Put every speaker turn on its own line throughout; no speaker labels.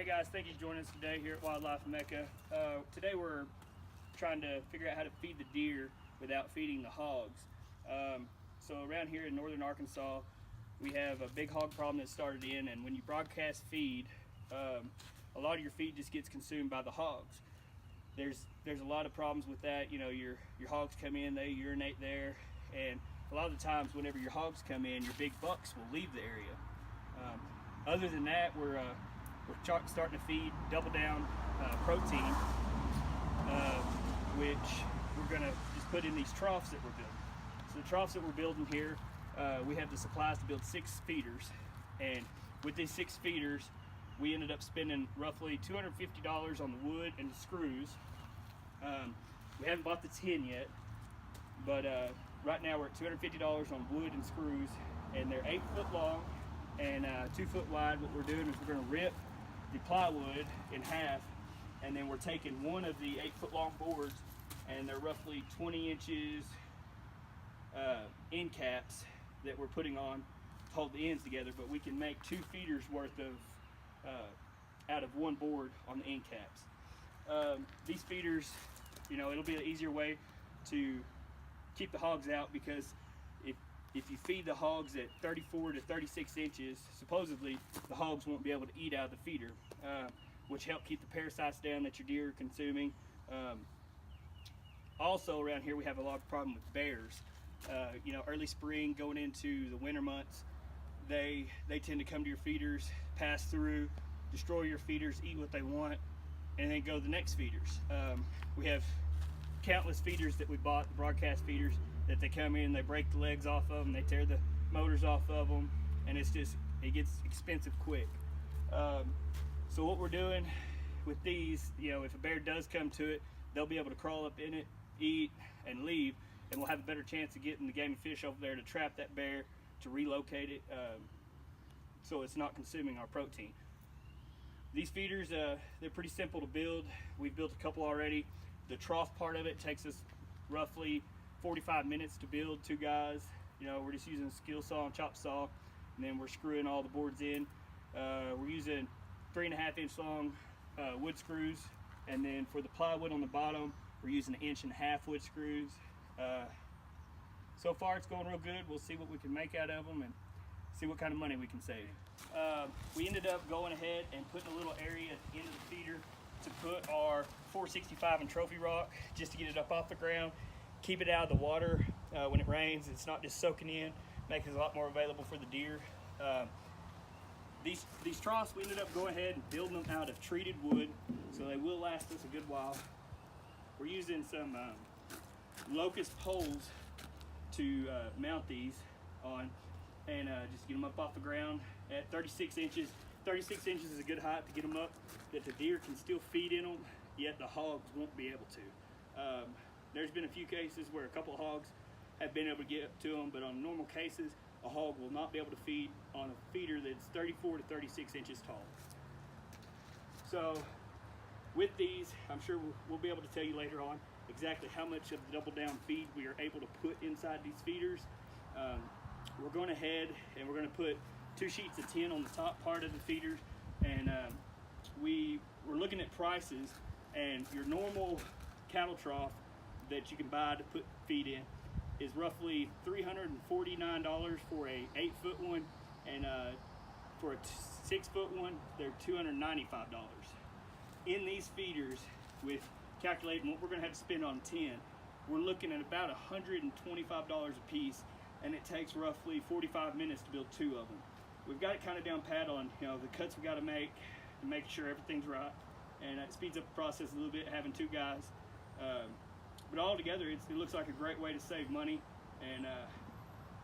Hey guys, thank you for joining us today here at Wildlife Mecca. Today we're trying to figure out how to feed the deer without feeding the hogs. So around here in northern Arkansas, we have a big hog problem that started in, and when you broadcast feed, a lot of your feed just gets consumed by the hogs. There's a lot of problems with that. You know, your hogs come in, they urinate there, and a lot of the times whenever your hogs come in, your big bucks will leave the area. Other than that, we're starting to feed double down protein, which we're gonna just put in these troughs that we're building. So the troughs that we're building here, we have the supplies to build 6 feeders, and with these 6 feeders, we ended up spending roughly $250 on the wood and the screws. We haven't bought the tin yet, but right now we're at $250 on wood and screws, and they're 8 foot long and 2 foot wide. What we're doing is we're going to rip the plywood in half, and then we're taking one of the 8 foot long boards, and they're roughly 20 inches end caps that we're putting on to hold the ends together, but we can make 2 feeders worth of out of one board on the end caps. These feeders, you know, it'll be an easier way to keep the hogs out, because if you feed the hogs at 34 to 36 inches, supposedly the hogs won't be able to eat out of the feeder, which help keep the parasites down that your deer are consuming. Also around here we have a lot of problem with bears. You know, early spring going into the winter months, they tend to come to your feeders, pass through, destroy your feeders, eat what they want, and then go to the next feeders. We have countless feeders that we bought, the broadcast feeders, that they come in, they break the legs off of them, they tear the motors off of them, and it gets expensive quick. So what we're doing with these, you know, if a bear does come to it, they'll be able to crawl up in it, eat, and leave, and we'll have a better chance of getting the game and fish over there to trap that bear, to relocate it, so it's not consuming our protein. These feeders, they're pretty simple to build. We've built a couple already. The trough part of it takes us roughly 45 minutes to build, 2 guys. You know, we're just using a skill saw and chop saw, and then we're screwing all the boards in. We're using 3.5 inch long wood screws, and then for the plywood on the bottom, we're using 1.5 inch wood screws. So far it's going real good. We'll see what we can make out of them and see what kind of money we can save. We ended up going ahead and putting a little area at the end of the feeder to put our 465 and trophy rock, just to get it up off the ground, keep it out of the water when it rains. It's not just soaking in, making it a lot more available for the deer. These troughs, we ended up going ahead and building them out of treated wood, so they will last us a good while. We're using some locust poles to mount these on, and just get them up off the ground at 36 inches. 36 inches is a good height to get them up, that the deer can still feed in them, yet the hogs won't be able to. There's been a few cases where a couple of hogs have been able to get to them, but on normal cases, a hog will not be able to feed on a feeder that's 34 to 36 inches tall. So with these, I'm sure we'll be able to tell you later on exactly how much of the double down feed we are able to put inside these feeders. We're going ahead and we're going to put 2 sheets of tin on the top part of the feeders, and we're looking at prices, and your normal cattle trough that you can buy to put feed in is roughly $349 for a 8 foot one, and for a 6 foot one, they're $295. In these feeders, with calculating what we're going to have to spend on 10, we're looking at about $125 a piece, and it takes roughly 45 minutes to build 2 of them. We've got it kind of down pat on, you know, the cuts we got to make and make sure everything's right, and it speeds up the process a little bit having 2 guys. But all together, it looks like a great way to save money, and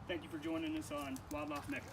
thank you for joining us on Wildlife Mecca.